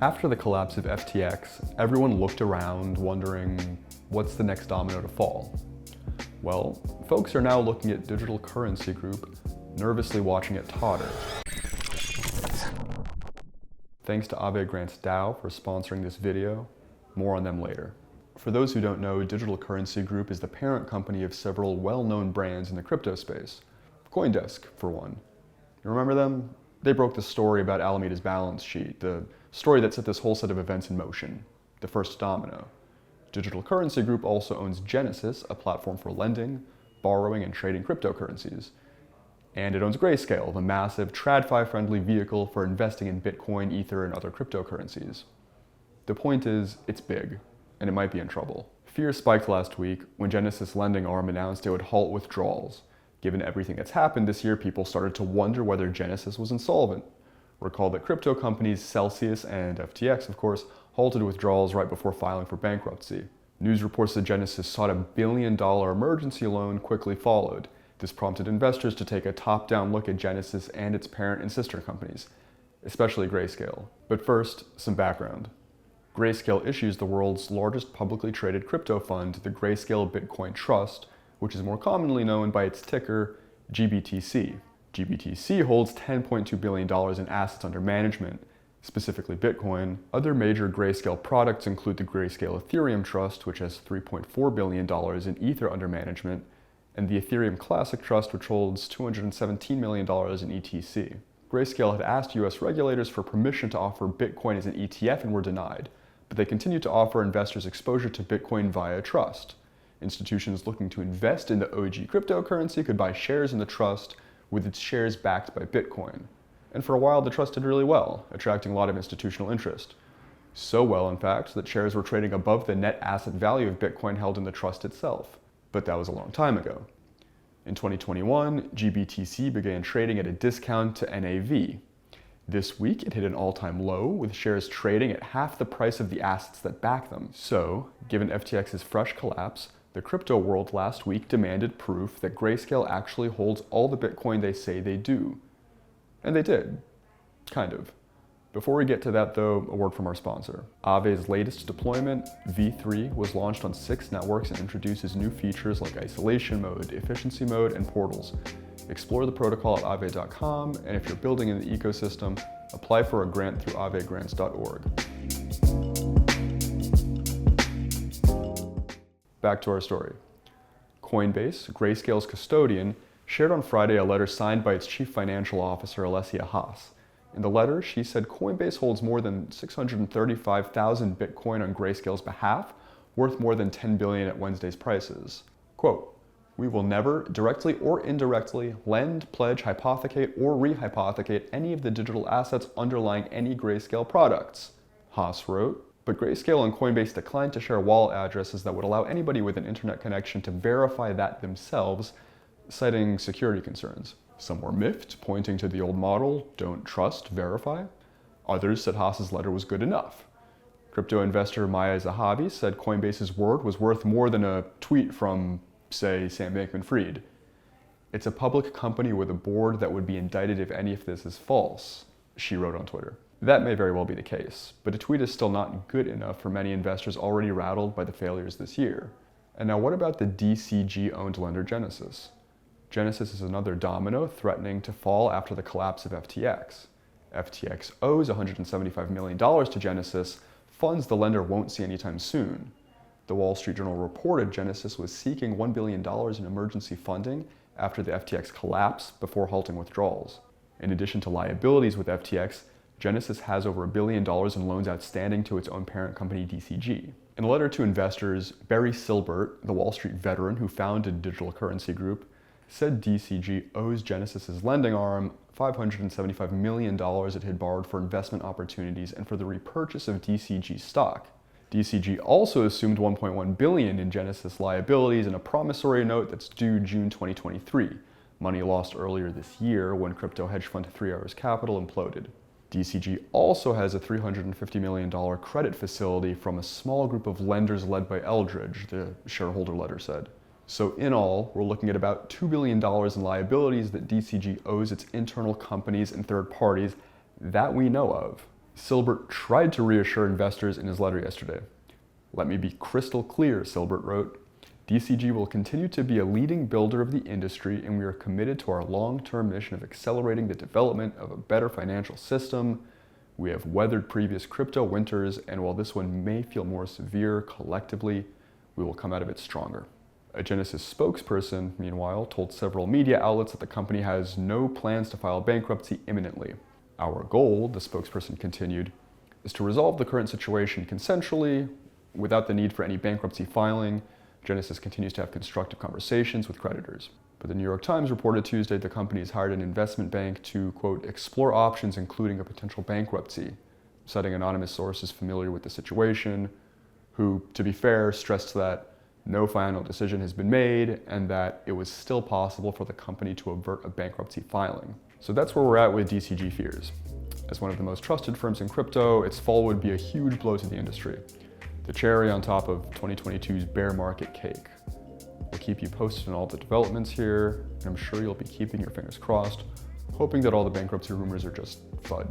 After the collapse of FTX, everyone looked around wondering, what's the next domino to fall? Well, folks are now looking at Digital Currency Group, nervously watching it totter. Thanks to Aave Grants DAO for sponsoring this video. More on them later. For those who don't know, Digital Currency Group is the parent company of several well-known brands in the crypto space. CoinDesk, for one. You remember them? They broke the story about Alameda's balance sheet, the story that set this whole set of events in motion, the first domino. Digital Currency Group also owns Genesis, a platform for lending, borrowing, and trading cryptocurrencies. And it owns Grayscale, the massive TradFi-friendly vehicle for investing in Bitcoin, Ether, and other cryptocurrencies. The point is, it's big, and it might be in trouble. Fear spiked last week when Genesis' lending arm announced it would halt withdrawals. Given everything that's happened this year, people started to wonder whether Genesis was insolvent. Recall that crypto companies Celsius and FTX, of course, halted withdrawals right before filing for bankruptcy. News reports that Genesis sought a $1 billion emergency loan quickly followed. This prompted investors to take a top-down look at Genesis and its parent and sister companies, especially Grayscale. But first, some background. Grayscale issues the world's largest publicly traded crypto fund, the Grayscale Bitcoin Trust, which is more commonly known by its ticker, GBTC. GBTC holds $10.2 billion in assets under management, specifically Bitcoin. Other major Grayscale products include the Grayscale Ethereum Trust, which has $3.4 billion in Ether under management, and the Ethereum Classic Trust, which holds $217 million in ETC. Grayscale had asked US regulators for permission to offer Bitcoin as an ETF and were denied, but they continue to offer investors exposure to Bitcoin via a trust. Institutions looking to invest in the OG cryptocurrency could buy shares in the trust with its shares backed by Bitcoin. And for a while, the trust did really well, attracting a lot of institutional interest. So well, in fact, that shares were trading above the net asset value of Bitcoin held in the trust itself. But that was a long time ago. In 2021, GBTC began trading at a discount to NAV. This week, it hit an all-time low, with shares trading at half the price of the assets that back them. So, given FTX's fresh collapse, the crypto world last week demanded proof that Grayscale actually holds all the Bitcoin they say they do. And they did. Kind of. Before we get to that though, a word from our sponsor. Aave's latest deployment, V3, was launched on 6 networks and introduces new features like isolation mode, efficiency mode, and portals. Explore the protocol at aave.com, and if you're building in the ecosystem, apply for a grant through aavegrants.org. Back to our story. Coinbase, Grayscale's custodian, shared on Friday a letter signed by its chief financial officer, Alessia Haas. In the letter, she said Coinbase holds more than 635,000 Bitcoin on Grayscale's behalf, worth more than $10 billion at Wednesday's prices. Quote, "We will never, directly or indirectly, lend, pledge, hypothecate, or rehypothecate any of the digital assets underlying any Grayscale products," Haas wrote. But Grayscale and Coinbase declined to share wallet addresses that would allow anybody with an internet connection to verify that themselves, citing security concerns. Some were miffed, pointing to the old model, don't trust, verify. Others said Haas's letter was good enough. Crypto investor Maya Zahavi said Coinbase's word was worth more than a tweet from, say, Sam Bankman-Fried. "It's a public company with a board that would be indicted if any of this is false," she wrote on Twitter. That may very well be the case, but a tweet is still not good enough for many investors already rattled by the failures this year. And now what about the DCG-owned lender Genesis? Genesis is another domino threatening to fall after the collapse of FTX. FTX owes $175 million to Genesis, funds the lender won't see anytime soon. The Wall Street Journal reported Genesis was seeking $1 billion in emergency funding after the FTX collapse before halting withdrawals. In addition to liabilities with FTX, Genesis has over $1 billion in loans outstanding to its own parent company, DCG. In a letter to investors, Barry Silbert, the Wall Street veteran who founded Digital Currency Group, said DCG owes Genesis's lending arm $575 million it had borrowed for investment opportunities and for the repurchase of DCG stock. DCG also assumed $1.1 billion in Genesis liabilities in a promissory note that's due June 2023, money lost earlier this year when crypto hedge fund 3 Arrows Capital imploded. DCG also has a $350 million credit facility from a small group of lenders led by Eldridge, the shareholder letter said. So in all, we're looking at about $2 billion in liabilities that DCG owes its internal companies and third parties that we know of. Silbert tried to reassure investors in his letter yesterday. "Let me be crystal clear," Silbert wrote. "DCG will continue to be a leading builder of the industry, and we are committed to our long-term mission of accelerating the development of a better financial system. We have weathered previous crypto winters, and while this one may feel more severe, collectively, we will come out of it stronger." A Genesis spokesperson, meanwhile, told several media outlets that the company has no plans to file bankruptcy imminently. "Our goal," the spokesperson continued, "is to resolve the current situation consensually, without the need for any bankruptcy filing. Genesis continues to have constructive conversations with creditors." But the New York Times reported Tuesday the company has hired an investment bank to, quote, "explore options including a potential bankruptcy," citing anonymous sources familiar with the situation, who, to be fair, stressed that no final decision has been made and that it was still possible for the company to avert a bankruptcy filing. So that's where we're at with DCG fears. As one of the most trusted firms in crypto, its fall would be a huge blow to the industry, the cherry on top of 2022's bear market cake. We'll keep you posted on all the developments here, and I'm sure you'll be keeping your fingers crossed, hoping that all the bankruptcy rumors are just FUD.